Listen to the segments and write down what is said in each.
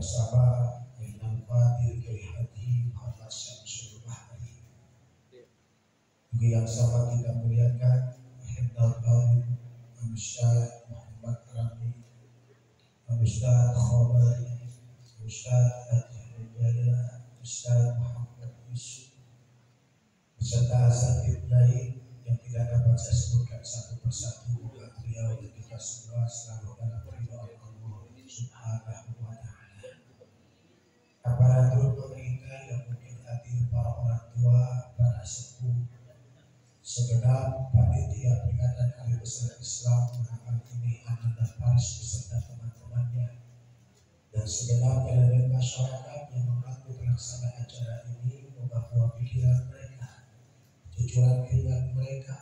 bersama dengan Fadil Kiai Haji Muhammad Syamsul Mahdi. Juga yang sama kita muliakan Hindal Fadil Ustaz Muhammad Rabi, Ustaz Khobari, Ustaz Haji Jaya, Ustaz Muhammad Yusuf, beserta asatidz lain yang tidak dapat saya sebutkan satu persatu. Beliau dan kita semua selalu dalam ridha Allah Subhanahu wa ta'ala. Aparatur pemerintah yang mungkin hadir, para orang tua, para sepuh, segenap panitia peringatan Hari Besar Islam Muhammad ini, Ananda Paris beserta teman-temannya, dan segenap elemen masyarakat yang membantu pelaksanaan acara ini, membawa pikiran mereka, cucuran keringat mereka,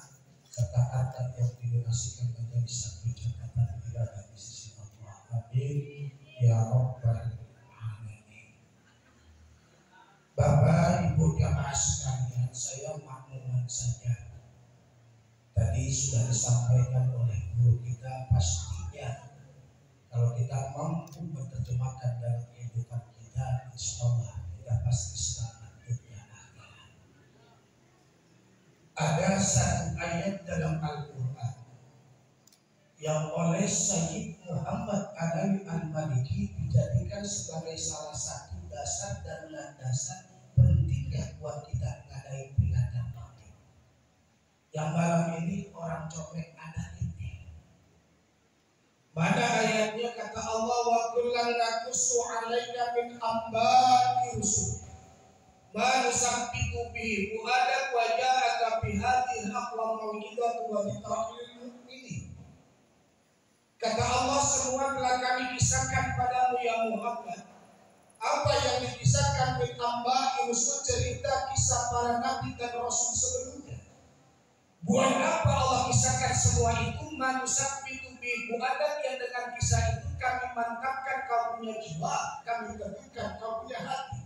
serta harta yang didonasikan menjadi satu catatan ibadah di sisi Allah. Amin ya rabbal alamin. Bapak Ibu jamaah sekalian, saya makluman saja. Tadi sudah disampaikan oleh guru kita, pastinya kalau kita mampu menerjemahkan dalam kehidupan kita, insya Allah kita pasti selamat dunia akhirat. Ada satu ayat dalam Al-Quran yang oleh Sayyid Muhammad Adawi Al-Maliki dijadikan sebagai salah satu dasar dan landasan pentingnya buat kita mengadakan peringatan Maulid. Yang malam ini orang coplek ada ini. Mana ayatnya? Kata Allah, wa kullan naqussu 'alaika min amba'i rusul ma nusabbitu bihi fu'adak wa ja'aka bi hadhil aqwam mau'izatu wa dhikril mu'minin. Kata Allah, semua telah kami kisahkan padamu ya Muhammad apa yang dikisahkan min amba'i rusul, cerita kisah para nabi dan rasul sebelumnya. Buat apa Allah kisahkan semua itu? Manusab itu buadat yang dengan kisah itu kami mantapkan kau punya jiwa, kami teguhkan kau punya hati.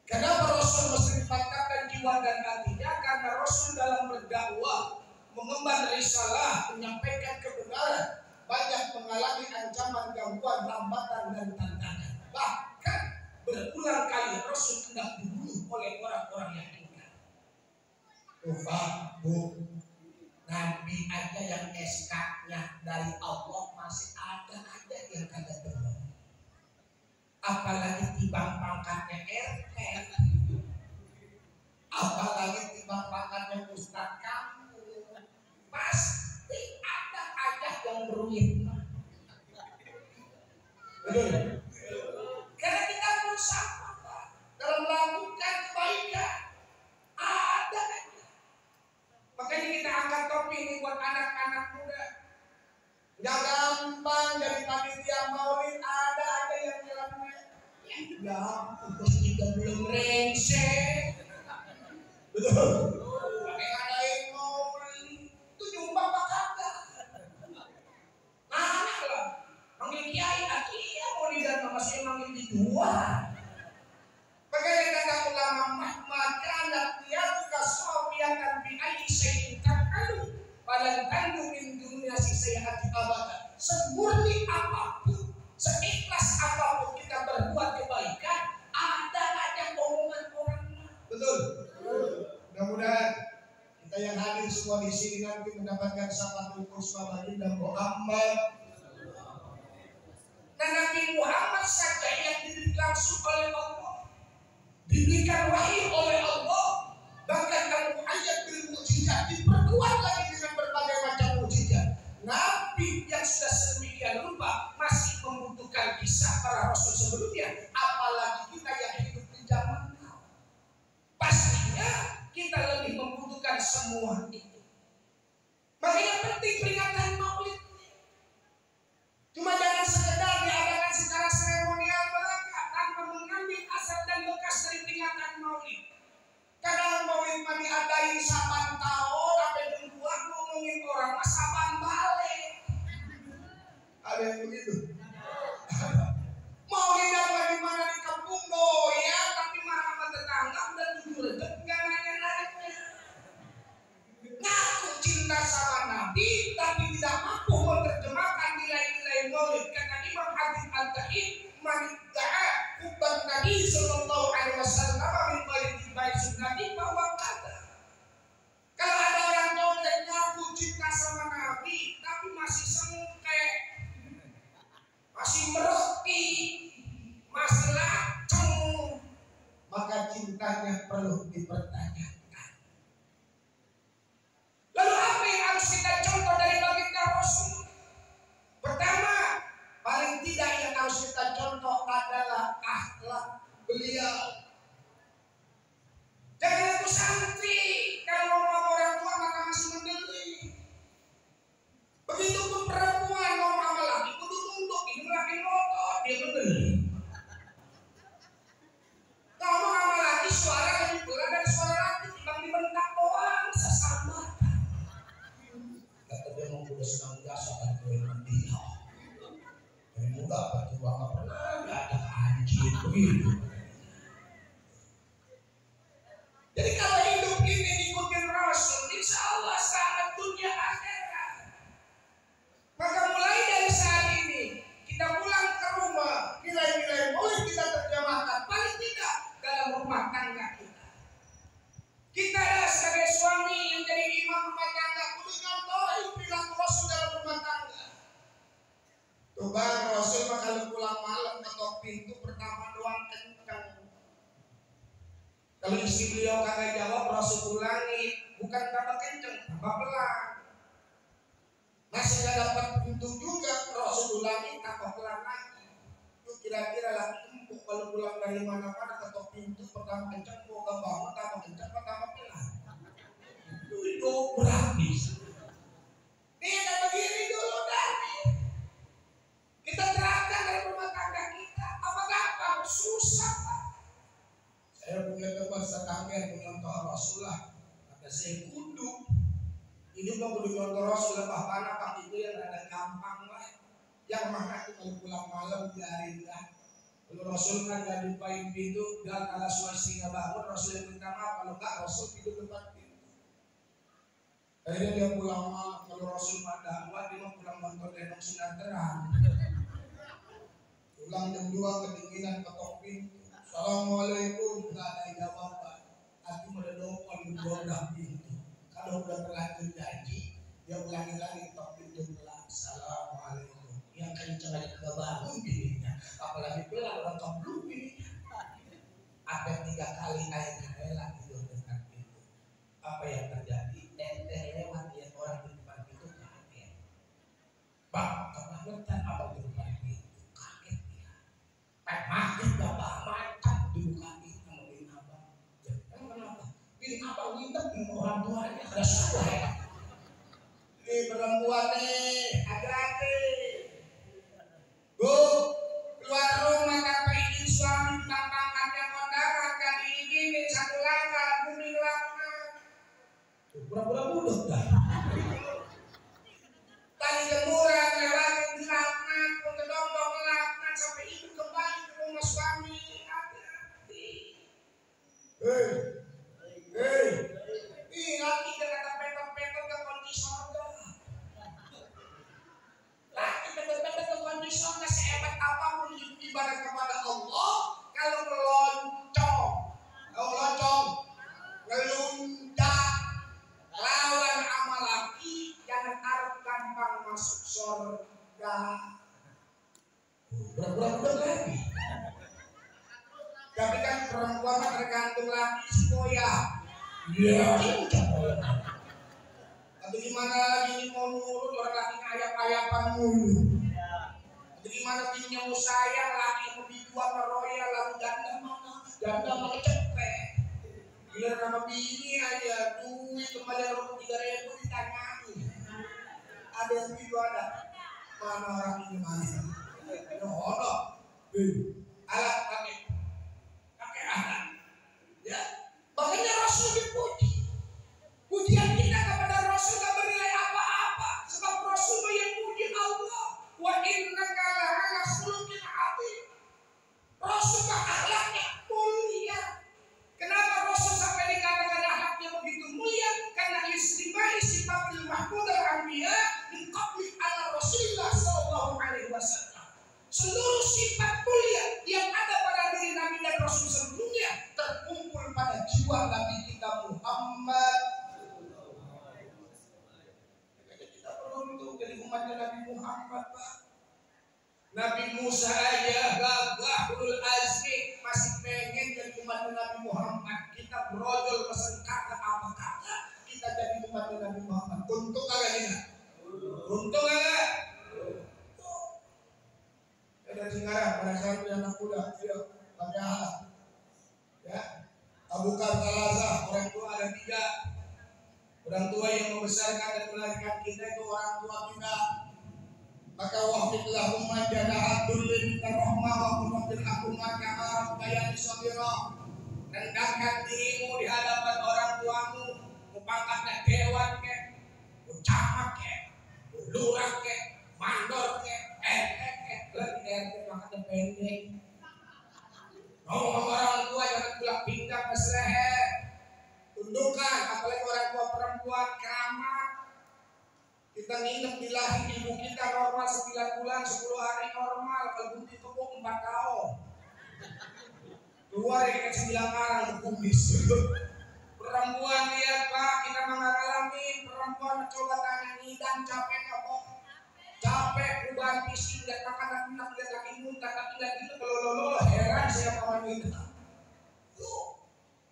Kenapa Rasul mesti dimantapkan jiwa dan hatinya? Karena Rasul dalam berdakwah, mengemban risalah, menyampaikan kebenaran, banyak mengalami ancaman, gangguan, hambatan dan tantangan. Bahkan berulang kali Rasul hendak dibunuh oleh orang-orang yang ingkar. Pak, Bu, Nabi aja yang SK-nya dari Allah masih ada aja yang kagak benar. Apalagi timbang pangkatnya RT, apalagi timbang pangkatnya Ustaz kamu, pasti ada aja yang beruin. Betul. Karena kita berusaha dalam melakukan kebaikan, ada aja. Makanya kita angkat topi ini buat anak-anak muda. Gak gampang dari panitia maulid, ada aja yang jalannya. Ya, terus juga belum rengsek. Betul. Pakai ngadain maulid, itu nyumbang apa kagak? Nah lah, manggil kiai, iya maulidan masih manggil dijual. Makanya kata ulama maka anak dia buka sopiakan biayi seintan alu pada tandu min dunia si sehat abada. Semurni apapun, seikhlas apapun kita berbuat kebaikan, ada aja omongan orang. Betul. Mudah-mudahan kita yang hadir semua di sini nanti mendapatkan syafaat Rasul baginda Muhammad. Dan Nabi Muhammad saja yang diberi langsung oleh Allah, diberikan wahyu oleh Allah, bahkan al-mu'ayyad bil mukjizat, diperkuat lagi dengan berbagai macam mukjizat. Nabi yang sudah sedemikian rupa masih membutuhkan kisah para rasul sebelumnya, apalagi kita yang hidup di zaman now. Pastinya kita lebih membutuhkan semua itu. Makanya penting peringatan Maulid ini. Cuma jangan sekedar diadakan secara seremonial belaka tanpa mengambil asal dan bekas dari peringatan Maulid. Kadang Maulid mah diadain saban tahun, sampai dua ngomongin orang mah saban balik. Ada yang begitu. Maulid apa di mana di kampung doya, tapi marah sama tetangga udah 7 rejek nggak nanya-nanya. Ngaku cinta sama Nabi, tapi tidak mampu menerjemahkan nilai-nilai Maulid. Kata Imam Habib Al-Tahir, harus kita contoh adalah akhlak beliau. Jangan aku santri, kalau ngomong sama orang tua maka masih mendeli. Begitupun perempuan ngomong sama laki, kudu tunduk, ini laki ngotot, dia mendeli. Ngomong sama laki suara lebih berat dari suara laki, timbang dibentak doang, sesama. Kata dia mau kuda senang biasa kan gue dia. Dari muda bertua nggak pernah ada anjing begitu. Jadi kalau hidup ini ikutin Rasul, insya Allah selamat dunia akhirat. Maka mulai dari saat ini kita pulang ke rumah, nilai-nilai boleh kita terjemahkan paling tidak dalam rumah tangga kita. Kita adalah sebagai suami yang jadi imam rumah tangga, kudu contohin perilaku Rasul dalam rumah tangga. Tuh bang, Rasul kalau pulang malam ketok pintu pertama doang kencang. Kalau istri beliau kagak jawab, Rasul ulangi, bukan tambah kenceng, tambah pelan. Masih gak dapat pintu juga, Rasul ulangi, tambah pelan lagi. Itu kira-kira lagi empuk kalau pulang dari mana-mana ketok pintu pertama kenceng, mau ke bawah tambah kenceng, tambah pelan. Itu praktis. Ini ada begini dulu Dani. Kita terapkan dari rumah tangga kita, apa gampang? Susah Pak. Saya punya teman tetangga yang mencontoh Rasulullah, kata saya kudu. Ini mau kudu contoh Rasulullah, bahkan apa itu yang ada gampang lah. Yang mana itu kalau pulang malam biarin dah. Kalau Rasul kan gak dipain pintu, dan kalau suami nggak bangun, Rasul yang minta maaf. Kalau nggak, Rasul tidur depan pintu. Akhirnya dia pulang malam. Kalau Rasul pada awal, dia mau pulang nonton Denong Sinar Terang. Pulang jam 2 kedinginan ketok pintu. Assalamualaikum, nggak ada jawaban. Aku meledokkan gondang pintu. Kalau udah terlanjur janji, dia ulangi lagi ketok pintu pelan. Assalamualaikum. Yang kencang aja nggak bangun bininya. Apalagi pelan ketok belum bininya. Ada 3 kali airnya rela tidur dekat pintu. Apa yang terjadi? Teteh lewat lihat orang di depan pintu kaget. Bang, kebangetan abang di depan pintu. Kaget dia. Makin bapak macam dibukain sama bini abang. Kenapa? Bini abang minta bini orang tuanya ada salah ya. Ini perempuan nih, hati-hati. Bu, keluar rumah tanpa izin suami, tampakannya kondangan, gak diizinin satu langkah, bumi langkah. Pura-pura bodoh dah. Tadi jemuran, lewatin dilaknat, kedondong laknat sampai ibu kembali ke rumah suami. Hati-hati. Hei, ih laki dia kata petot-petot ke kunci surga. Laki petot-petot ke kunci surga sehebat apapun ibadah kepada Allah, kalau meloncong, ngelunjak lawan amal laki, jangan harap gampang masuk surga. Berapa lagi? Tapi kan perempuan tergantung laki sekoya. Iya. Tapi gimana lagi ini mau nurut orang laki ayap-ayapan mulu. Tapi gimana bininya mau sayang laki mau dijual meroyal lalu janda mana? Janda mau cepet. Biar sama bini aja duit kembali 3.000 ditanyain. Ada yang gitu ada. Mana orang ini mana? Ada. Alat pakai alat. Ya. Makanya Rasul dipuji. Pujian kita kepada Rasul tak bernilai apa-apa. Sebab Rasul yang puji Allah. Wa innaka la'ala khuluqin 'adzim. Rasul akhlaknya mulia. Kenapa Rasul sampai dikatakan akhlaknya begitu mulia? Karena istimai sifatil mahmudul anbiya min qabli ala Rasulillah sallallahu alaihi wasallam. Seluruh sifat mulia yang ada pada diri Nabi dan Rasul sebelumnya terkumpul pada jiwa Nabi kita Muhammad. Kita beruntung jadi umatnya Nabi Muhammad, Pak. Nabi Musa aja gagah ulul azmi masih pengen jadi umatnya Nabi Muhammad. Kita brojol pesen kagak apa kagak kita jadi umatnya Nabi Muhammad. Untung kagak kita? Untung kagak? Dari Singgarang pada saat punya anak muda, ayo pakai alat. Ya, Abu Bakar Al-Azhar, orang tua ada 3. Orang tua yang membesarkan dan melahirkan kita itu orang tua kita. Maka wahfidlah umma janahat dullin rahmah wa kunafil akumah kama bayani sabira. Rendahkan dirimu di hadapan orang tuamu, mupangkatnya dewan ke, camat ke, lurah ke, mandor ke, lagi pangkatnya pendek. Ngomong orang tua jangan pulang pinggang ke leher. Tundukkan, apalagi orang tua perempuan keramat. Kita nginep di lahir ibu kita normal 9 bulan 10 hari normal, kalau bunyi kebuk 4 tahun. Keluar ya 9 karang kumis. Perempuan lihat Pak, kita mengalami perempuan coba tanya ngidam capek kok. Capek perubahan fisik lihat makanan enak lihat laki muntah tapi lihat itu kalau heran siapa orang itu. Tuh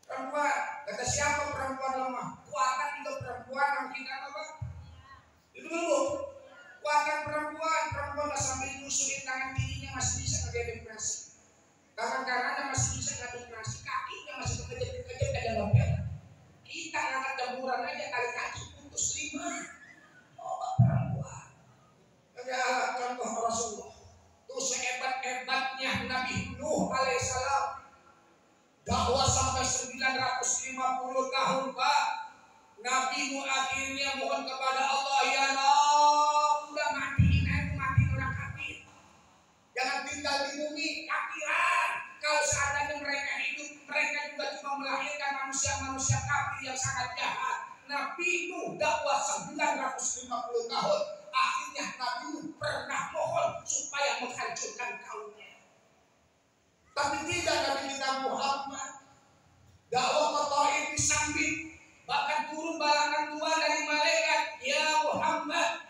perempuan, kata siapa perempuan lemah? Kuatan itu perempuan yang kita apa? Itu dulu. Kuatan perempuan sampai nyusulin tangan kirinya masih bisa ngedepresi. Tangan kanannya masih bisa ngedepresi, kakinya masih kejepit aja lopet. Kita ngangkat jamburan aja kali kaki putus 5. Oh perempuan. Kayak contoh Rasulullah. Tuh sehebat-hebatnya Nabi Nuh alaihissalam. Dakwah sampai 950 tahun Pak. Nabi Nuh akhirnya mohon kepada Allah, ya Allah, udah matiin orang kafir. Jangan tinggal di bumi kafiran. Kalau seandainya mereka hidup, mereka juga cuma melahirkan manusia-manusia kafir yang sangat jahat. Nabi Nuh dakwah 950 tahun. Akhirnya Nabi Nuh pernah mohon supaya menghancurkan kaumnya. Tapi tidak Nabi kita Muhammad. Dakwah ke Taif disambit. Bahkan turun balangan tua dari malaikat. Ya Muhammad,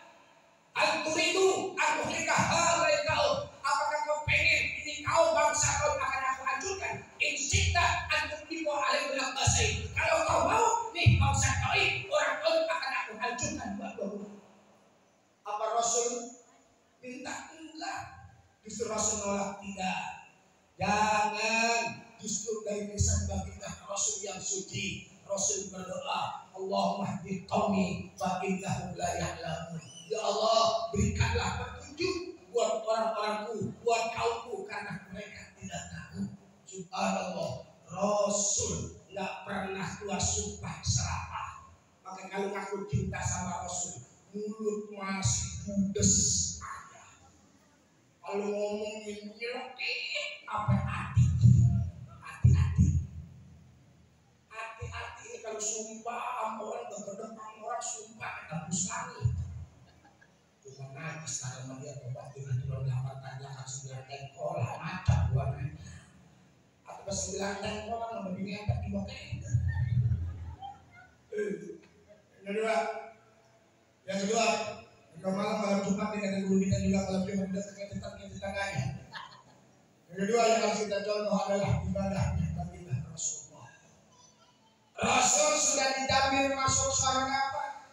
al-turidu al-muhlika halai kaum. Apakah kau pengen ini kau bangsa kau akan aku hancurkan? Insyikta al-muhlika alai ulambasai. Kalau kau mau, nih bangsa Taif, orang kau akan aku hancurkan buat-buat. Apa Rasul minta? Enggak. Justru Rasul nolak, tidak. Jangan. Justru dari lisan baginda Rasul yang suci, Rasul berdoa, Allahumma hdi qaumi fa innahum la ya'lamun. Ya Allah, berikanlah petunjuk buat orang-orangku, buat kaumku karena mereka tidak tahu. Subhanallah, Rasul enggak pernah keluar sumpah serapah. Maka kalau aku cinta sama Rasul, mulut masih judes aja. Kalau ngomongin nyelekit apa hati. Hati-hati ini kalau sumpah orang kegedepan orang sumpah tembus langit. Cuma najis kalau melihat obat dengan turun 8 tanjakan 9 tengkol macam warnanya. Atau 9 tengkol kan lebih ngepet di bawah tenda. Yang kedua, malam Jumat dengan guru kita juga kalau dia mendekat kita tanya. Yang kedua yang harus kita contoh adalah ibadahnya baginda Rasulullah. Rasul sudah dijamin masuk surga apa?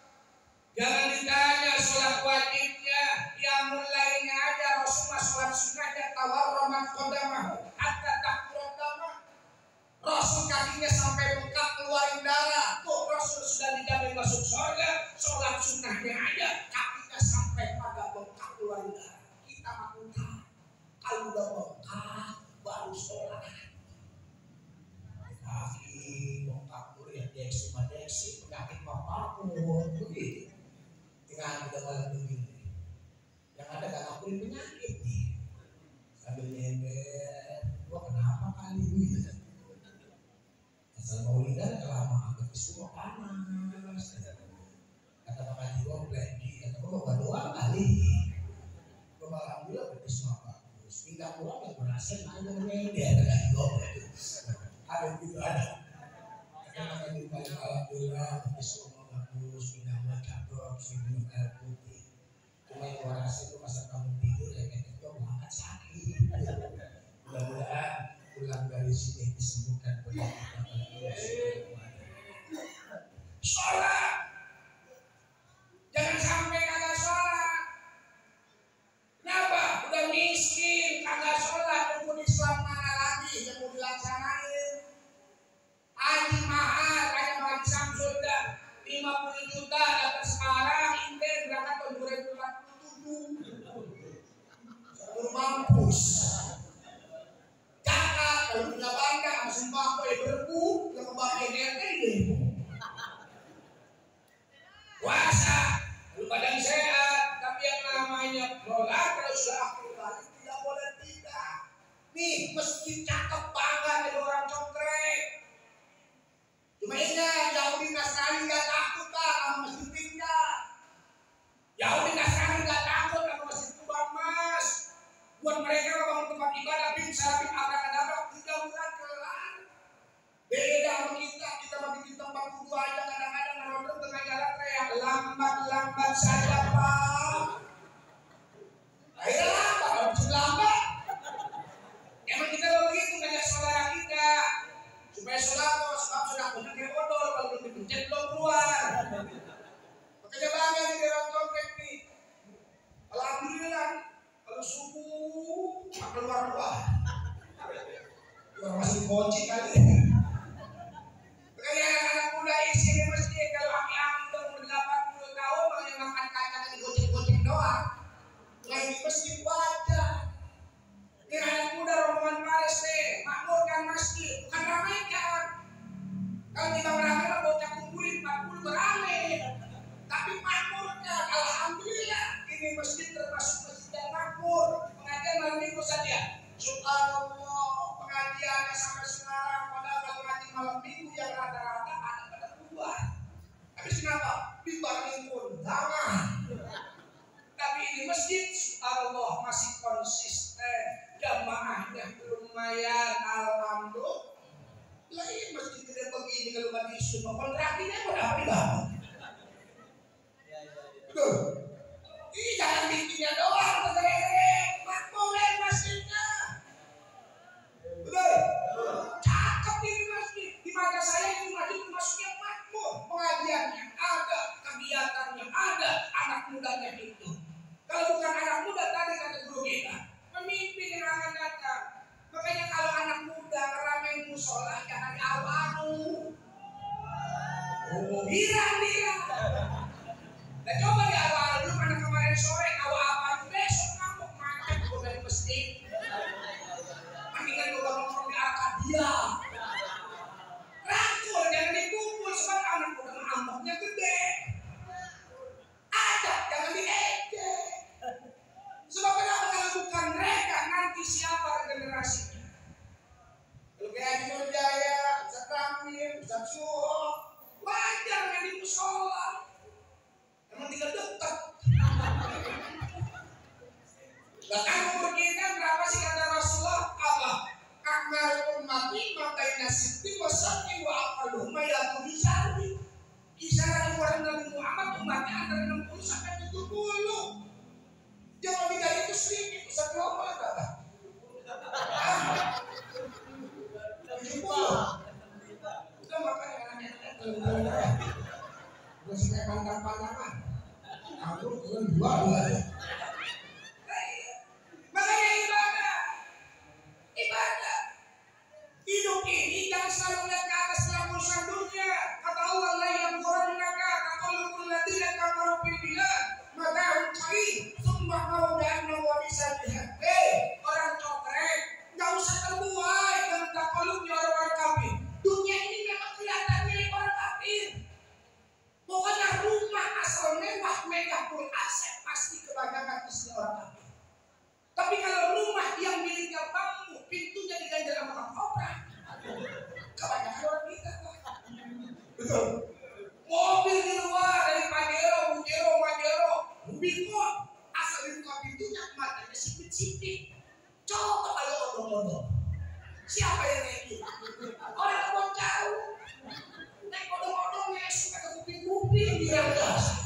Jangan ditanya sholat wajibnya, yang mulainya aja Rasulullah sholat sunnahnya tawarramat qadamahu hatta taqaddama. Rasul kakinya sampai bengkak keluarin darah. Tuh Rasul sudah dijamin masuk surga, sholat sunnahnya aja kakinya sampai pada bengkak keluarin darah. Kita makutan kalau udah bengkak baru sholat. Kaki bengkak ya deksi penyakit bapakmu begitu. Tinggal kita malam begini. Yang ada kan aku penyakit nih. Sambil nyender, gua kenapa kali ini? Asal mau lidah kelamaan, tapi semua panas. Kata Pak Haji gua blending, kata gua doang kali. Gua alhamdulillah betis mah bagus. Pindah pulang yang berhasil nanya nyender dengan gua itu. Ada gitu ada. Karena di paling alhamdulillah betis semua bagus, pindah mah cakep, minum air putih. Cuma yang gua rasa itu masa kamu tidur ya kayak itu angkat sakit. Mudah-mudahan pulang dari sini disembuhkan penyakit. Sholat, jangan sampai kagak sholat. Kenapa? Udah miskin, kagak mampus. Kakak kalau punya bangga langsung pakai berku yang pakai DRT. Puasa, lalu badan sehat, tapi yang namanya sholat kalau sudah akhir balik tidak boleh tidak. Nih meski cakep banget ada orang contrek. Cuma ingat Yahudi Nasrani nggak takut kan sama masjid tinggal. Yahudi Nasrani nggak takut sama masjid Kubah Mas. Buat mereka bangun tempat ibadah bin salabin abrak-adabrak 3 bulan kelar. Beda sama kita mau bikin tempat kudu aja kadang-kadang ngerodok tengah jalan kayak lambat saja Pak. Akhirnya lambat, kalau bisa lambat. Emang kita begitu ngajak saudara kita supaya sodako, sebab sodakonya kayak odol kalau belum dipencet belum keluar. Makanya bangga nih di orang contek nih. Alhamdulillah kalau subuh tak keluar. Orang masih kunci kali. Makanya anak muda isi di masjid kalau aki-aki umur 80 tahun makanya makan kacang digocek-gocek doang. Lain di masjid wajar. Ini anak muda rombongan Paris deh, makmurkan masjid, bukan ramaikan. Kalau kita ramai mah bocah kumpulin 40 beramai. Tapi makmurkan, alhamdulillah ini masjid termasuk masjid yang makmur. Pengajian malam minggu saja. Subhanallah, pengajiannya sampai sekarang padahal kalau ngaji malam minggu yang rata-rata ada pada keluar. Tapi kenapa? Dibangun undangan. Tapi ini masjid, subhanallah masih konsisten. Jamaahnya lumayan, alhamdulillah. Lah ini masjid gede begini kalau nggak diisi semua kontrakinya berapa dibangun? Betul. Ini jangan bikinnya doang, makmurin masjidnya. Betul. Cakep ini masjid. Di mata saya ini masjid termasuk yang makmur. Pengajiannya ada, kegiatannya ada, anak mudanya itu. Kalau bukan anak muda tadi kata guru kita, pemimpin yang akan datang. Makanya kalau anak muda ngeramein musola jangan di awal. Girang dia. Nah coba di awal dulu karena kemarin sore awal besok kamu macet gue dari masjid. Mendingan gue nongkrong di Arkadia. Rangkul jangan dikumpul sebab anak muda ngambeknya gede. Ajak jangan diejek. Sebab kenapa kalau bukan mereka nanti siapa generasinya? Kalau kayak Haji Nur Jaya, Ustaz Ramil, Ustaz Suho, wajar yang di musola. Emang tinggal dekat. Bahkan umur kita berapa sih kata Rasulullah? Apa? Akmal ummati makaina sitti wasati wa aqaluhum mayatu bisari. Kisaran umur Nabi Muhammad umatnya antara 60 sampai 70. Yang lebih dari itu sedikit, satu lama berapa? 70. Udah makanya anaknya udah sampai pandang-pandangan. Aku turun 2 ya. Makanya ibadah. Hidup ini jangan selalu melihat ke atas dalam urusan dunia. Kata Allah la yang qur'anaka taqallubul ladzina kafaru fil bilad mata'un qalil tsumma mawda'na wa bisabiha. Orang cokrek enggak usah terbuai dengan taqallubnya orang kafir. Dunia ini memang kelihatan milik orang kafir. Pokoknya rumah asal mewah megah pun aset pasti kebanyakan istri orang kafir. Tapi kalau rumah yang miliknya bambu, pintunya diganjel sama koprak, kebanyakan orang kita. Betul. Mobil di luar dari Pajero, Rubicon, asal dibuka pintunya matanya sipit-sipit. Coba kalau odong-odong, siapa yang naik itu? Orang orang jauh, naik odong-odongnya suka ke kuping-kuping di atas.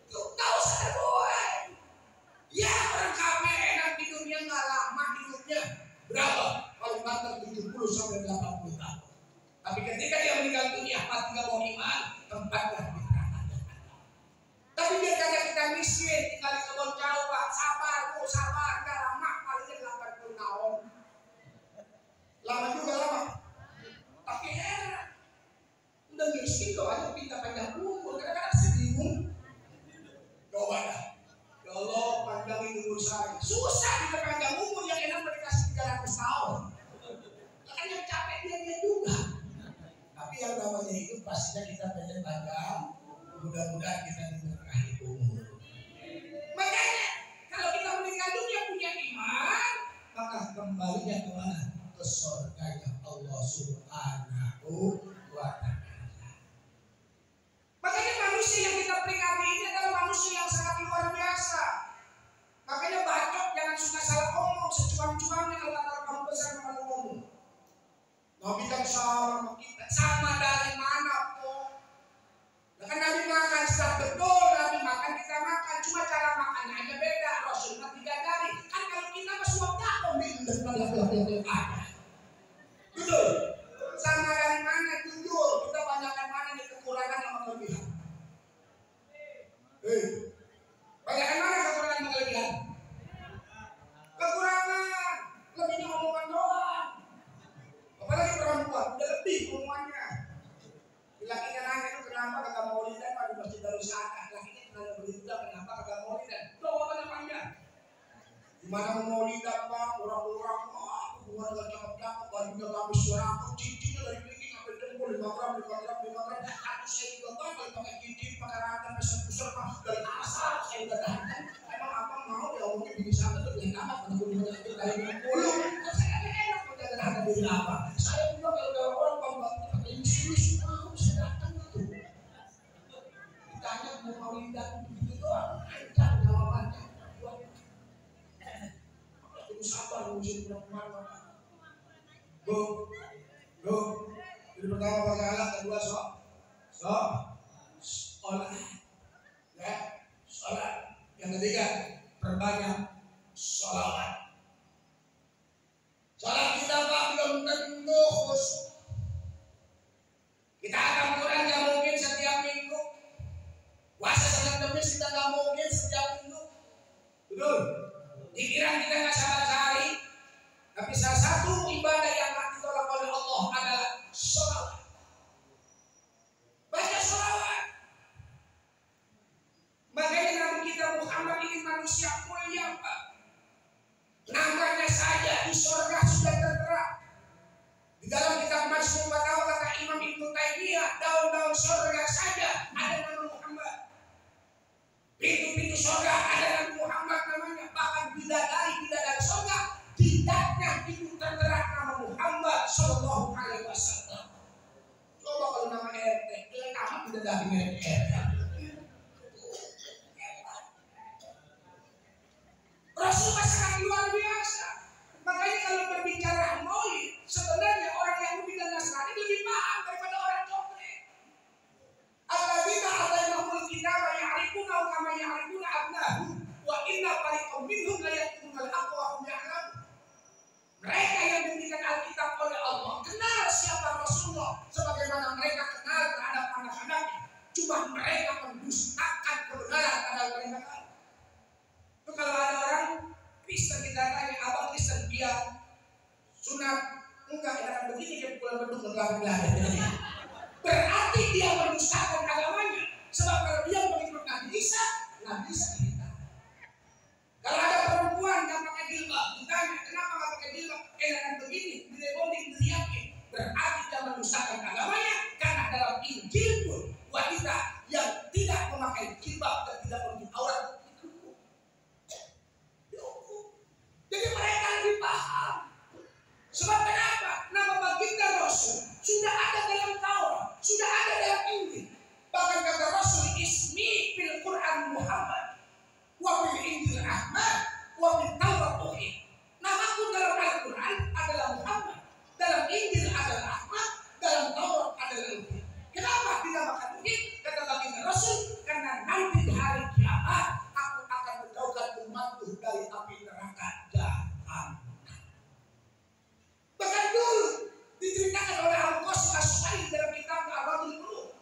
Tahu saya boy. Ya orang kafir enak di dunia nggak lama hidupnya. Berapa? Paling banter 70 sampai 80 tahun. Tapi ketika dia meninggal dunia mati nggak mau iman, tempatnya di neraka. Tapi biar kagak kita miskin tinggal di kebun jauh Pak, sabar nggak lama palingnya 80 tahun. Lama juga lama. Tapi heran, udah miskin kok aja pinta panjang umur, kadang-kadang saya bingung. Coba dah. Ya Allah panjangin umur saya. Susah kita Mudah-mudahan kita diberkahi umur. Makanya kalau kita meninggal dunia punya iman, maka kembalinya kemana? Ke surganya Allah Subhanahu wa Ta'ala. Makanya manusia yang kita peringati ini adalah manusia yang sangat luar biasa. Makanya bacot jangan suka salah ngomong, secuam-cuamnya kalau kata kamu besar kalau ngomong. Nabi kan sama kita, sama dari mana kok? Kan Nabi makan setelah betul Nabi makan kita makan, cuma cara makannya aja beda. Rasulullah 3 jari. Kan kalau kita mah suap dakwah minder ada. Betul. Sama dari mana jujur kita banyakkan mana nih kekurangan sama kelebihan. Banyakkan mana kekurangan sama kelebihan? Kekurangan lebihnya omongan doang. Apalagi perempuan udah lebih omongannya. Lakinya nanya itu kenapa kagak maulidan pada masjid Darussalam. Lakinya nanya begitu kenapa kagak maulidan. Tahu apa namanya? Gimana mau maulidan bang? Orang-orang hubungan dengan cakep-cakep, bajunya gamis seragam, cincinnya dari pinggir sampai dengkul 5 gram. Aku saya juga bang kalau pakai cincin, pakai rata, besar dari asal saya udah datang. Emang abang mau diomongin bikin satu tuh yang amat pada hubungan itu dari 60. Kan saya enak mau jaga harga diri apa? Saya juga kalau ada orang bang pakai insulin mau saya datang itu. Ditanya mau maulidan begitu doang, lancar jawabannya. Aku sabar ngurusin perempuan. Go. Jadi pertama pakai alat, kedua sholat. Ya, sholat. Yang ketiga, perbanyak sholawat. Sholat kita Pak belum tentu khusyuk. Kita akan Quran gak mungkin setiap minggu. Puasa sangat demis kita gak mungkin setiap minggu. Betul. Pikiran kita gak sabar sehari. Tapi salah satu ibadah yang akan ditolak oleh Allah adalah sholawat. Baca sholawat. Makanya Nabi kita Muhammad ini manusia mulia Pak. Namanya saja di surga sudah tertera. Di dalam kitab Majmu' Fatawa kata Imam Ibnu Taimiyah, daun-daun surga saja ada nama Muhammad. Pintu-pintu surga ada Nabi Muhammad namanya. Bahkan bidadari surga tidaknya itu tertera nama Muhammad Sallallahu Alaihi Wasallam. Coba kalau nama RT, dia nama bidadari RT. Rasulullah sangat luar biasa. Makanya kalau berbicara maulid, sebenarnya orang Yahudi dan Nasrani lebih paham daripada orang Katolik. Alladzina atainahumul kitaba ya'rifuna kama ya'rifuna abnahum wa inna fariqam minhum la yaktumuna al-haqqa wa hum ya'lamun. Mereka yang diberikan Alkitab oleh Allah kenal siapa Rasulullah sebagaimana mereka kenal terhadap anak-anaknya. Cuma mereka mendustakan kebenaran padahal mereka tahu. Itu kalau ada orang Kristen kita tanya, abang Kristen dia sunat enggak ya begini dia pulang beduk enggak. Berarti dia mendustakan agamanya. Sebab kalau dia mengikut Nabi Isa kita. Kalau ada perempuan yang pakai jilbab, ditanya kenapa nggak pakai jilbab? Enakan begini, direbonding, diyakin. Berarti dia mendustakan agamanya. Karena dalam Injil pun wanita yang tidak memakai jilbab dan tidak menutup aurat dihukum. Jadi mereka lebih paham. Sebab kenapa? Nama baginda Rasul sudah ada dalam Taurat, sudah ada dalam Injil. Bahkan kata Rasul, ismi fil Quran Muhammad, wa fil Injil Ahmad, wa fil Taurat Tauhid. Namaku dalam Al-Quran adalah Muhammad, dalam Injil adalah Ahmad, dalam Taurat adalah Tauhid. Kenapa dinamakan Tauhid? Kata baginda Rasul, karena nanti di hari kiamat aku akan menjauhkan umatku dari api neraka jahanam. Bahkan dulu diceritakan oleh Al-Qasim As-Suhaili dalam kitab Al-Radul Qulub.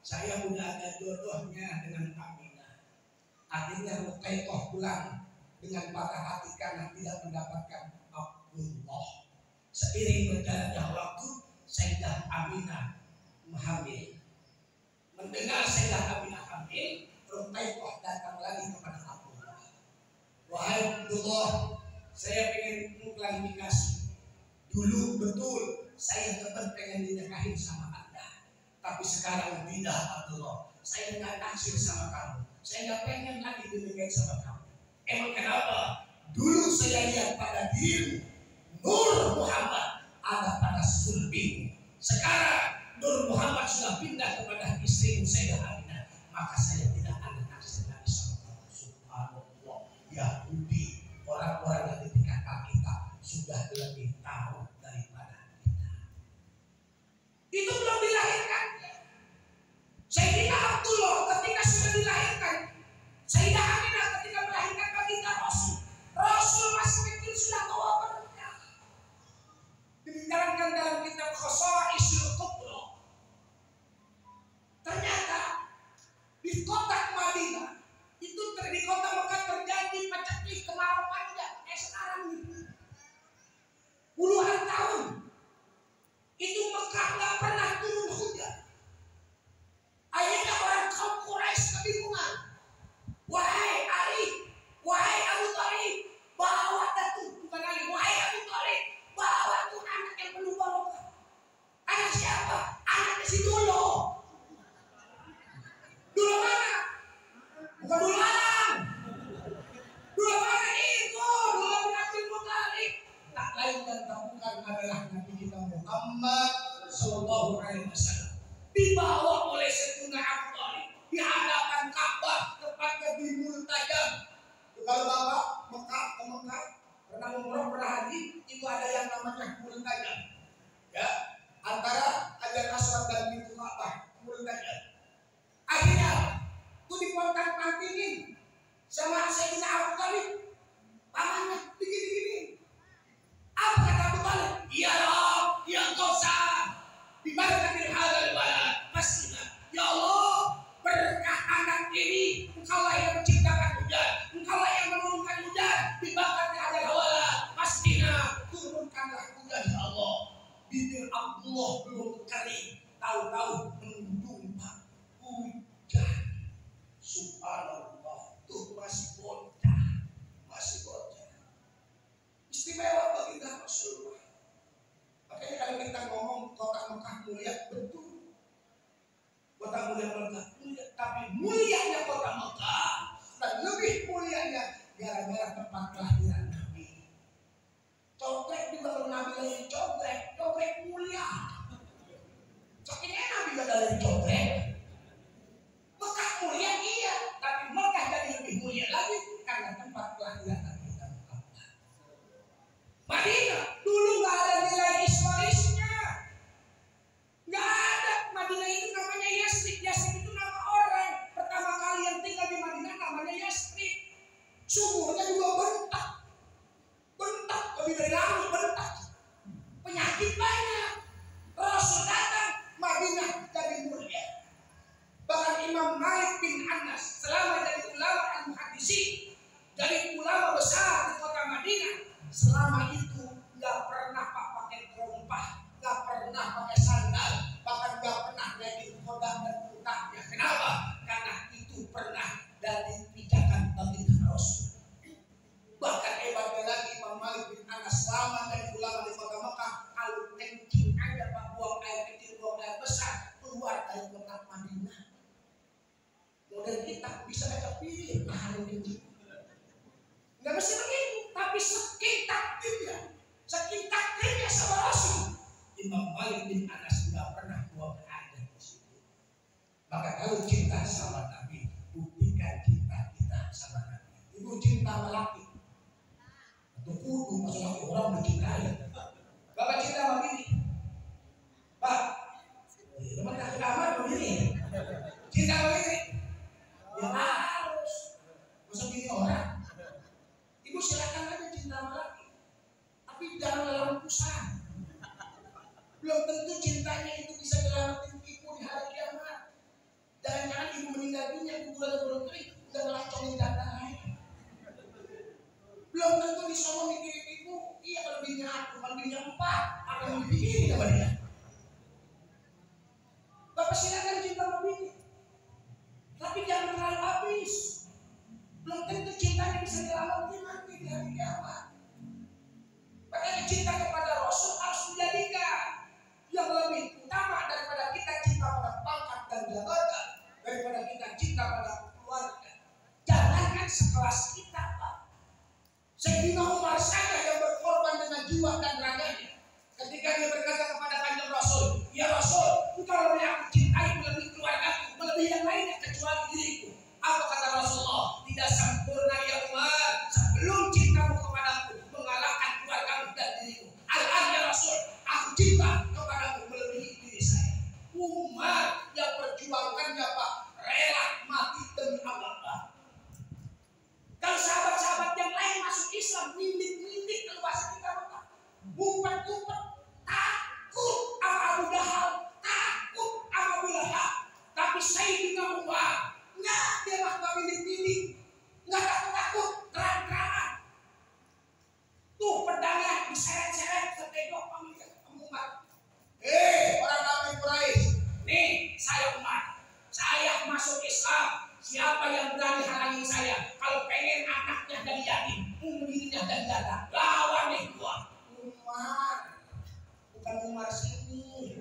Saya udah ada jodohnya dengan Aminah. Akhirnya Ruqayyah pulang dengan patah hati karena tidak mendapatkan Abdullah. Seiring berjalannya waktu, Sayyidah Aminah hamil. Mendengar Sayyidah Aminah hamil, Ruqayyah datang lagi kepada Abdullah. Wahai Abdullah, saya pengen klarifikasi. Dulu betul saya tetap pengen dinikahin sama Anda, tapi sekarang tidak Abdullah. Saya nggak naksir sama kamu. Saya nggak pengen lagi dinikahin sama kamu. Emang kenapa? Dulu saya lihat pada dirimu Nur Muhammad ada pada sulbimu. Sekarang Nur Muhammad sudah pindah kepada istrimu Sayyidah Aminah. Maka saya tidak ada naksir lagi sama kamu. Subhanallah. Yahudi, orang-orang yang ditingkat kita sudah lebih tahu daripada kita. Itu belum dilahirkan. Sayyidina Abdullah ketika sudah dilahirkan, Sayyidah Aminah ketika melahirkan baginda Rasul. Rasul masih kecil sudah bawa berkah. Dibicarakan dalam kitab Khosaisul Kubra. Ternyata di kota Madinah itu di kota Mekah terjadi paceklik kemarau panjang kayak sekarang ini. Puluhan tahun itu Mekah nggak pernah turun hujan. Akhirnya orang kaum Quraisy kebingungan. Wahai Ali, wahai Abu Thalib, bawa datu, bukan Ali, wahai Abu Thalib, bawa tuh anak yang penuh barokah. Anak siapa? Anaknya si Dulo. Dulo mana? Bukan Dulo Alam. Dulo mana itu? Dulo bin Abdul Muthalib. Tak lain dan tak bukan adalah Nabi kita Muhammad Sallallahu Alaihi Wasallam. Dibawa oleh Sayyidina Abu Thalib di hadapan Ka'bah, tepatnya di Multajam. Kalau Bapak Mekah ke Mekah pernah umroh, pernah haji, itu ada yang namanya Multajam. Ya, antara Hajar Aswad dan pintu Ka'bah, Multajam. Akhirnya itu dipontang-pantingin sama Sayyidina Abu Thalib. Pamannya begini-begini. Apa kata Abu Thalib? Ya Rabb, ya Qasam, bibarakatil hadzal balad masjid. Ya Allah, berkah anak ini, Engkaulah yang menciptakan hujan, Engkaulah yang menurunkan hujan, bibarakatil hadzal balad masjid. Turunkanlah hujan ya Allah. Bibir Abdullah belum kering, tahu-tahu menumpak hujan. Subhanallah, tuh masih bocah, masih bocah. Istimewa baginda Rasulullah. Makanya kalau kita ngomong kota Mekah mulia, betul. Kota mulia, tapi mulianya kota Mekah dan lebih mulianya gara-gara tempat kelahiran Nabi. Cokrek juga kalau Nabi lahir cokrek mulia. Saking Nabi gak ada cokrek. Mekah mulia iya, tapi Mekah jadi lebih mulia lagi karena tempat kelahiran Nabi kita Muhammad. Madinah dulu nggak ada nilai historisnya, nggak ada. Madinah itu namanya Yasrib. Yasrib itu nama orang. Pertama kali yang tinggal di Madinah namanya Yasrib. Sumurnya juga bentak lebih dari lalu bentak. Penyakit banyak. Rasul datang, Madinah jadi mulia. Bahkan Imam Malik bin Anas selama jadi ulama al-muhaddisin, jadi ulama besar di kota Madinah, selama itu nggak pernah pakai terompah, nggak pernah pakai sandal, bahkan nggak pernah naik kodam dan puncaknya. Kenapa? Karena itu pernah dari pijakan baginda Rasul. Bahkan hebatnya lagi Imam Malik bin Anas selama jadi ulama di kota Mekah, kalau kencing aja pak, buang air kecil, buang air besar, keluar dari kota Madinah. Model kita bisa baca pilih nahan kencing. Nggak mesti begitu, tapi saking takdirnya sama Rasul. Imam Malik bin Anas nggak pernah buang air di situ. Maka kalau cinta sama Nabi, buktikan cinta kita sama Nabi. Itu cinta lelaki. Atau kudu masalah orang mencintai. Bapak cinta sama ini, Pak. Teman tak kamar begini. Cinta begini. Ya harus. Masa gini orang. Ibu silakan aja cinta sama laki, tapi jangan dalam pusat. Belum tentu cintanya itu bisa nyelamatin ibu di hari kiamat. dagingnya, kuburan belum kering, udah ngelancongin data lain. Belum tentu disuruh mikirin ibu. Iya, kalau bininya aku, kalau bininya 4, akan dipikirin sama dia. Bapak silakan cinta sama bini, tapi jangan terlalu habis. Belum tentu cintanya bisa dirawat nanti di hari kiamat. Makanya cinta kepada Rasul harus menjadikan yang lebih utama daripada kita cinta pada pangkat dan jabatan, daripada kita cinta pada keluarga. Jangankan sekelas kita, Pak. Sayyidina Umar saja yang berkorban dengan jiwa dan raganya. Ketika dia berkata kepada Kanjeng Rasul, ya Rasul, engkau lebih aku cintai melebihi keluargaku, melebihi yang lainnya kecuali diriku. Apa kata Rasulullah? Tidak sempurna ya Umar sebelum cintamu kepadaku mengalahkan keluargamu dan diriku. Al-an ya Rasul, aku cinta kepadamu melebihi diri saya. Umar yang perjuangkannya Pak rela mati demi Allah. Kalau sahabat-sahabat yang lain masuk Islam, nindik-nindik kalau bahasa kita Pak, ngumpet-ngumpet, takut sama Abu Jahal, takut sama Abu Lahab. Tapi Sayyidina Umar enggak, dia mah gak nindik-nindik, enggak takut-takut, terang-terangan. Tuh pedangnya diseret-seret, setegok sama Umar. Orang kafir Quraisy, nih saya Umar, saya masuk Islam. Siapa yang berani halangi saya? Kalau pengen anaknya jadi yatim, umurnya jadi dada, lawan nih gua. Umar, bukan Umar sini,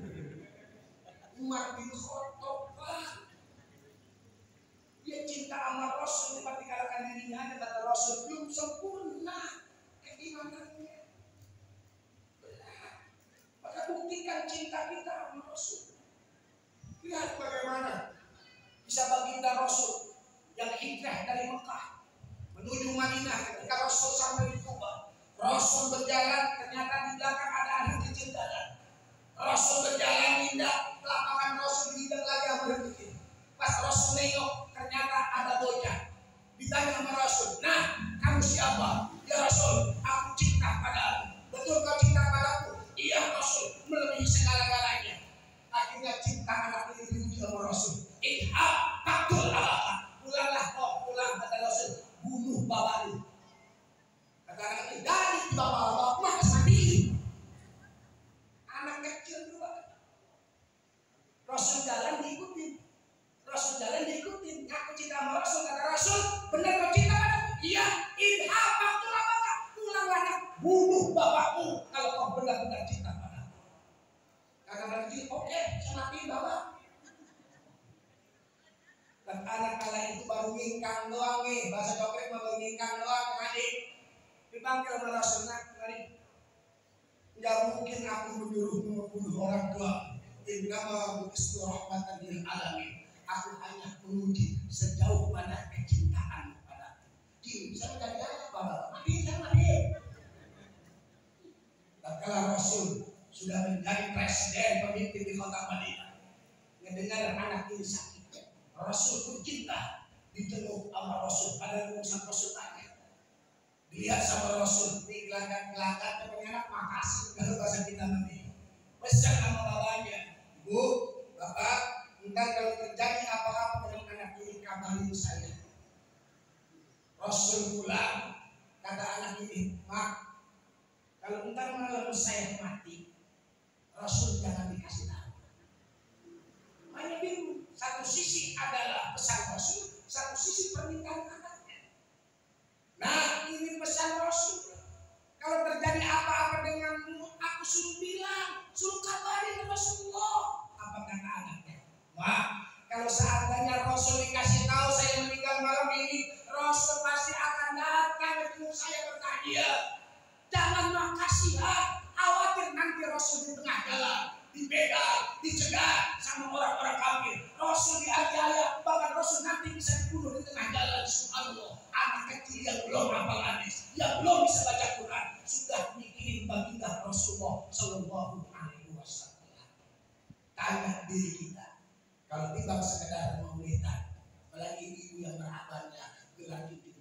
Umar bin Khattab, Pak. Dia cinta sama Rasul, tapi kalahkan dirinya. Dan kata Rasul belum sempurna keimanannya. Benar. Maka buktikan cinta kita sama Rasul. Lihat bagaimana bisa baginda Rasul yang hijrah dari Mekah menuju Madinah. Ketika Rasul sampai di Kuba, Rasul berjalan, ternyata di belakang ada anak kecil jalan. Rasul berjalan, indah, lapangan Rasul diindah lagi sama kecil. Pas Rasul nengok, ternyata ada bocah. Ditanya sama Rasul, nah kamu siapa? Ya Rasul, aku cinta padamu. Betul kau cinta padaku? Iya Rasul, melebihi segala-galanya. Akhirnya cinta anak ini diuji sama Rasul. Ihab taktul abaka, pulanglah kau, pulang kata Rasul, bunuh babamu. Kata anak ini, dari bapak mas mati. Anak kecil juga. Rasul jalan diikutin, Rasul jalan diikutin. Aku cinta sama Rasul, kata Rasul, benar kau cinta padaku? Iya. Ihab taktul abaka, pulanglah nak, bunuh bapakmu kalau kau benar-benar cinta padaku. Kata anak kecil, oke, saya mati bapak. Dan anak kala itu baru ngingkang doang nih, bahasa Jokrek baru ngingkang doang adik. Dipanggil sama Rasul, nak, mari. Tidak mungkin aku menyuruhmu membunuh orang tua. Innama bu'istu rahmatan lil alamin. Aku hanya menguji sejauh mana kecintaan padaku. Jin, saya menjadi apa bapak? Mati, saya mati. Dan kala Rasul sudah menjadi presiden pemimpin di kota Madinah, mendengar anak ini sakit, Rasul pun cinta, dijenguk sama Rasul. Ada urusan Rasul tanya, dilihat sama Rasul, di gelanggang-gelanggang ternyata makasih kalau bahasa kita nanti. Pesan sama bapaknya, Bu, Bapak, entar kalau terjadi apa-apa dengan anak ini kabarin saya. Rasul pulang, kata anak ini, Mak, kalau entar malam saya mati, Rasul jangan dikasih tahu. Hanya bingung. Satu sisi adalah pesan Rasul, satu sisi permintaan anaknya. Nah, ini pesan Rasul. Kalau terjadi apa-apa denganmu, aku suruh bilang, suruh kabarin Rasulullah. Apa kata anaknya? Wah, kalau seandainya Rasul dikasih tahu saya meninggal malam ini, Rasul pasti akan datang ketemu saya bertanya. Jangan makasih ya, khawatir nanti Rasul di tengah jalan, dibegal, dicegat sama orang-orang kafir. Rasul dianiaya, bahkan Rasul nanti bisa dibunuh di tengah jalan. Subhanallah, anak kecil yang belum hafal hadis, yang belum bisa baca Quran, sudah mikirin baginda Rasulullah Shallallahu Alaihi Wasallam. Tanya diri kita, kalau timbang sekedar maulidan, apalagi ibu yang berabalnya gelanjutin,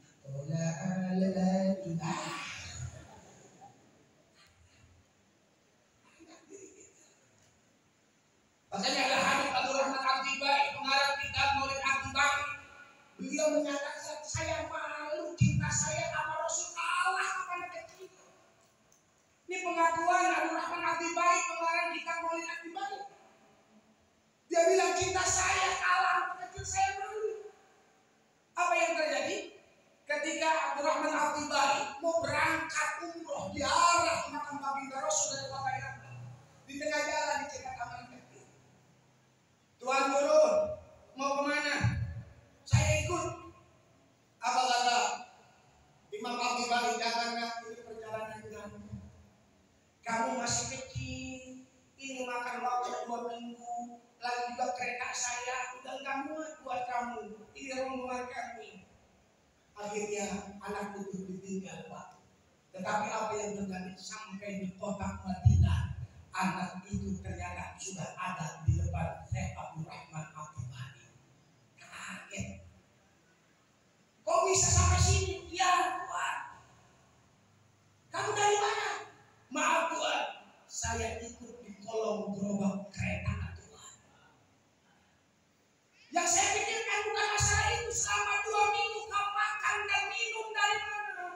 makanya ada Habib Abdul Rahman Abdi Baik, pengarang kitab Maulid Abdi Baik, saya sama Rasul kalah sama anak kecil. Ini pengakuan Abdurrahman At-Tibai kemarin kita Maulid At-Tibai. Dia bilang cinta saya kalah sama kecil saya malu. Apa yang terjadi? Ketika Abdurrahman At-Tibai mau berangkat umroh di arah makam baginda Rasul dari kota Yaman, di tengah jalan dicegat sama anak kecil. Tuan Guru, mau kemana? Saya ikut. Apa kata Imam At-Tibai? Jangan, ini perjalanan jauh. Kamu masih kecil, ini makan waktu 2 minggu, lagi juga kereta saya, udah gak muat buat kamu, ini rombongan kami. Akhirnya anak itu ditinggal Pak. Tetapi apa yang terjadi sampai di kota Madinah, anak itu ternyata sudah ada di depan Syekh Abdurrahman At-Tibai. Kaget. Kok bisa sampai sini? Ya Tuhan. Kamu dari mana? Maaf Tuhan, saya ikut di kolong gerobak kereta Tuhan. Yang saya pikirkan bukan masalah itu. Selama 2 minggu kau makan dan minum dari mana?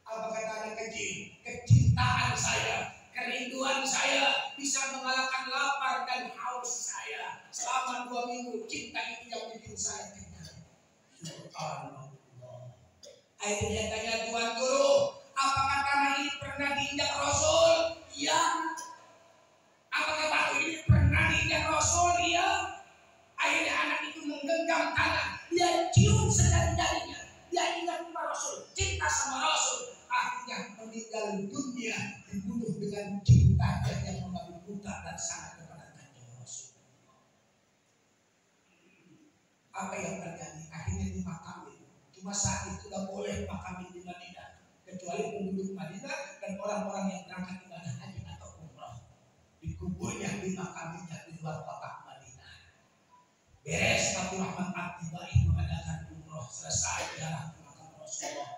Apa kata anak kecil? Kecintaan saya, kerinduan saya bisa mengalahkan lapar dan haus saya. Selama 2 minggu cinta itu yang bikin saya kenyang. Subhanallah. Akhirnya tanya Tuan Guru, apakah tanah ini pernah diinjak Rasul? Iya. Apakah batu ini pernah diinjak Rasul? Iya. Akhirnya anak itu menggenggam tanah. Dia cium sedari-darinya. Dia ingat sama Rasul, cinta sama Rasul. Akhirnya meninggal dunia dibunuh dengan cinta yang membabi buta dan sangat kepada kanjeng Rasul. Apa yang terjadi? Akhirnya dimakami. Cuma saat itu tidak boleh makam di Madinah, kecuali penduduk Madinah dan orang-orang yang berangkat ibadah haji atau umrah. Dikuburnya di makaminya di luar kota Madinah. Beres Abdurrahman At-Tibai mengadakan umrah, selesai jalan ke makam Rasulullah.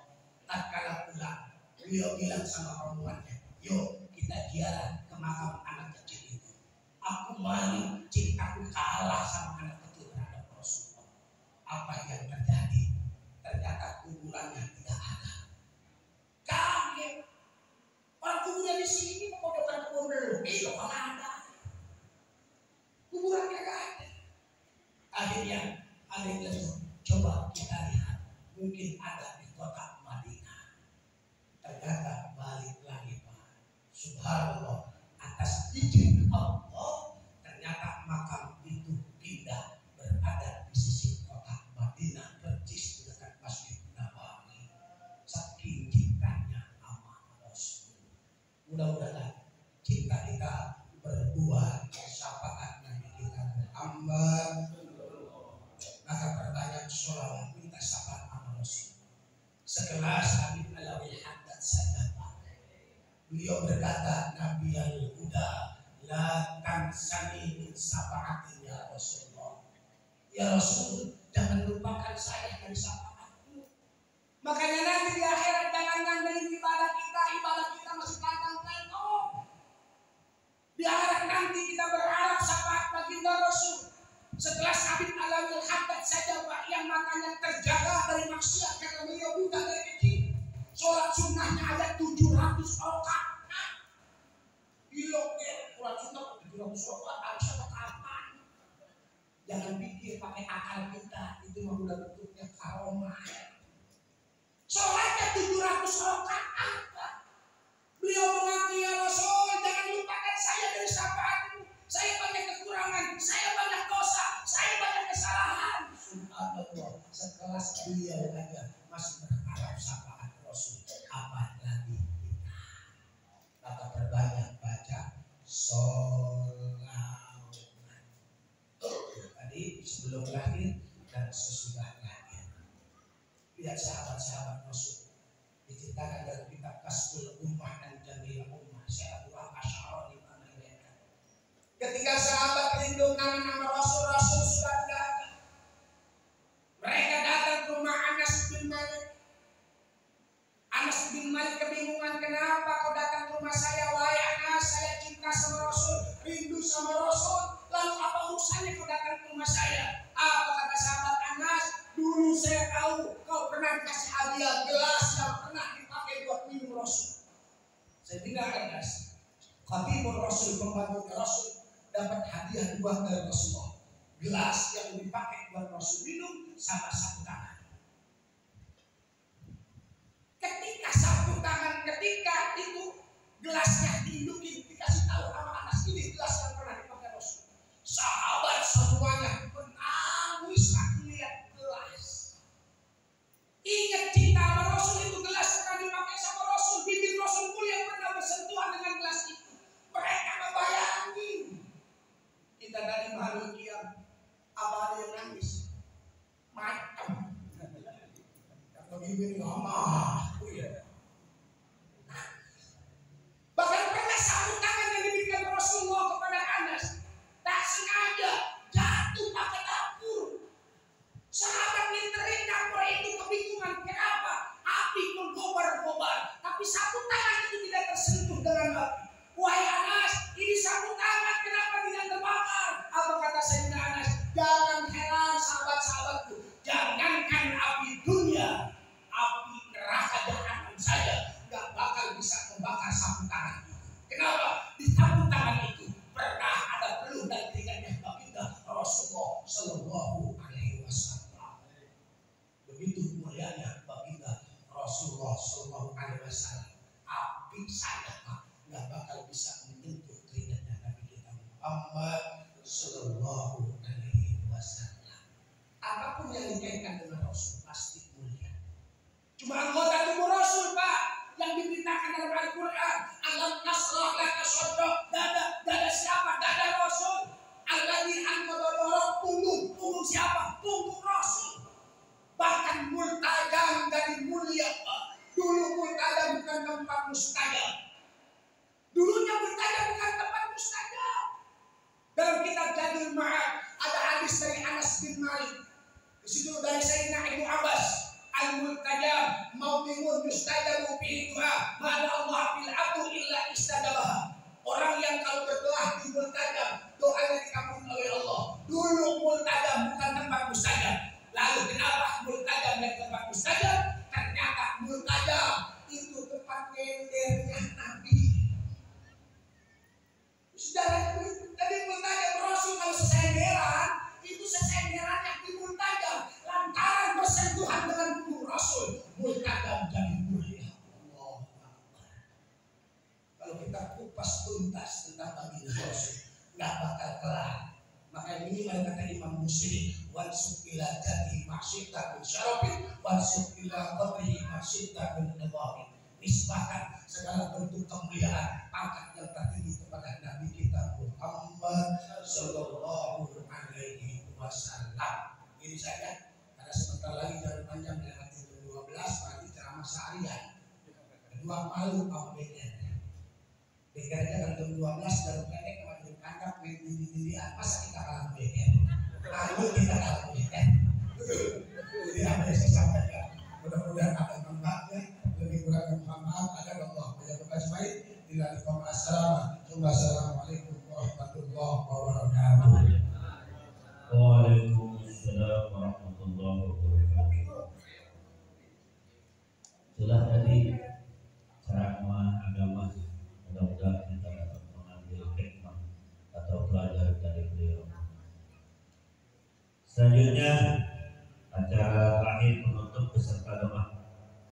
Tatkala pulang, beliau bilang sama rombongannya, yuk kita ziarah ke makam anak kecil itu. Aku malu, cintaku kalah sama anak kecil terhadap Rasulullah. Apa yang terjadi? Ternyata kuburannya tidak ada. Kaget. Orang kuburan di sini mau datang kubur itu mana ada. Kuburannya tidak ada. Akhirnya ada yang bilang, coba kita lihat, mungkin ada di kota Madinah. Ternyata balik lagi Pak. Subhanallah, atas izin Allah, ternyata makam itu pindah berada di sisi kota Madinah, persis di dekat Masjid Nabawi. Saking cintanya sama Rasul. Mudah-mudahan cinta kita berbuah syafaat Nabi kita Muhammad. Maka perbanyak sholawat minta syafaat sama Rasul. Sekelas Habib Alawil Haddad saja Pak. Beliau berkata, Nabi al-Huda la tansani min syafaatin ya Rasulullah. Ya Rasul, jangan lupakan saya dari syafaatmu. Makanya nanti di akhirat jangan ngandelin ibadah kita masih kantong-kantong. Di akhirat nanti kita berharap syafaat baginda Rasul. Setelah Habib Alawil Haddad saja Pak, yang matanya terjaga dari maksiat karena beliau buta dari kecil. Sholat sunnahnya ada 700 rakaat. Gilok deh, sholat sunnah 700 rakaat harus ada kapan? Jangan pikir pakai akal kita, itu mah udah bentuknya karomah. Sholatnya 700 rakaat. Beliau mengaku ya Rasul, jangan lupakan saya dari syafaatmu. Saya banyak kekurangan, saya banyak dosa, saya banyak kesalahan. Subhanallah, sekelas beliau aja masih berharap syafaat Rasul. Apa lagi kita? Maka perbanyak baca sholawat. Tadi sebelum lahir dan sesudah lahir. Lihat sahabat-sahabat Rasul diceritakan dalam kitab Kasbul Ummah dan Jamil Ummah. Saya Abdullah Asy'ari menyampaikan. Ketika sahabat rindu kangen nama Rasul sudah tidak ada. Mereka datang ke rumah Anas bin Malik. Anas bin Malik kebingungan, kenapa kau datang ke rumah saya? Wahai Anas, saya cinta sama Rasul, rindu sama Rasul. Lalu apa urusannya kau datang ke rumah saya? Apa kata sahabat Anas? dulu saya tahu kau pernah dikasih hadiah gelas yang pernah dipakai buat minum Rasul. Saya pindahkan gelas. Khatibul Rasul, pembantu Rasul, dapat hadiah 2 dari Rasulullah. Gelas yang dipakai buat Rasul minum sama sapu tangan. Ketika itu gelasnya diindukin, dikasih tahu sama Anas, ini gelas yang pernah dipakai Rasul. Sahabat semuanya menangis saat lihat gelas. Ingat cinta sama Rasul, itu gelas pernah dipakai sama Rasul. Bibir Rasul mulia pernah bersentuhan dengan gelas itu. Mereka membayangi. Kita dari makhluk yang apa ada yang nangis? Macam. Atau bibir lama. Bahkan pernah sapu tangan yang diberikan Rasulullah kepada Anas, tak sengaja jatuh pakai dapur. Sahabat nginterin dapur itu kebingungan, kenapa? Api menggobar-gobar, tapi sapu tangan itu tidak tersentuh dengan api. Wahai Anas, ini sapu tangan kenapa tidak terbakar? Apa kata Sayyidina Anas? Jangan heran sahabat-sahabatku, jangankan api dunia, api neraka jahanam saja gak bakal bisa membakar sapu tangan itu. Kenapa? Di sapu tangan itu pernah ada peluh dan keringatnya baginda Rasulullah Sallallahu Alaihi Wasallam. Begitu mulianya baginda Rasulullah Sallallahu Alaihi Wasallam. Api saja gak bakal bisa menyentuh keringatnya Nabi kita Muhammad Sallallahu Alaihi Wasallam. Apapun yang dikaitkan dengan Rasul pasti mulia. Cuma anggota tubuh Rasul, Pak, yang diberitakan dalam Al-Quran. Alam nasrah laka sadrak. Dada siapa? Dada Rasul. Alladzi anqadha dhahrak, punggung siapa? Punggung Rasul. Bahkan multajam dari mulia, Pak. Dulu multajam bukan tempat mustajab. Dulunya multajam bukan tempat mustajab. Dalam kitab Zadul Ma'ad ada hadis dari Anas bin Malik. Di situ dari Sayyidina Ibnu Abbas. Al-multajam maudiun yustajabu bihi du'a ma Allah bil abdu illa istajabaha. Orang yang kalau berdoa di multajam, doanya dikabulkan oleh Allah. Dulu multajam bukan tempat mustajab. Lalu kenapa multajam dan tempat mustajab? Ternyata multajam itu tempat nyendernya Nabi. Saudara, tadi multajam Rasul kalau sesenderan, itu sesenderannya di multajam. Lantaran bersentuhan dengan tubuh Rasul, multajam jadi mulia. Allah Akbar. Kalau kita kupas tuntas tentang baginda Rasul, nggak bakal kelar. Maka ini kata Imam Muslim, wansub ila jati masyita bin syarafin, wansub ila qabrihi masyita bin nadarin. Nisbahkan segala bentuk kemuliaan pangkat yang tertinggi kepada Nabi kita Muhammad Sallallahu Alaihi Wasallam. Ini saja. Ada sebentar lagi jalan panjang dengan jam 12 pagi ceramah seharian. Kedua malu kamu beker. Bekernya kan jam 12 dan pendek kalau ditangkap main diri-dirian. Masa kita kalah beker? Lalu kita kalah beker. Jadi apa yang saya sampaikan? Mudah-mudahan akan manfaatnya. Lebih kurang Muhammad ada Allah. Banyak baik. Assalamualaikum warahmatullahi wabarakatuh. Waalaikumsalam warahmatullahi wabarakatuh. Silahkan.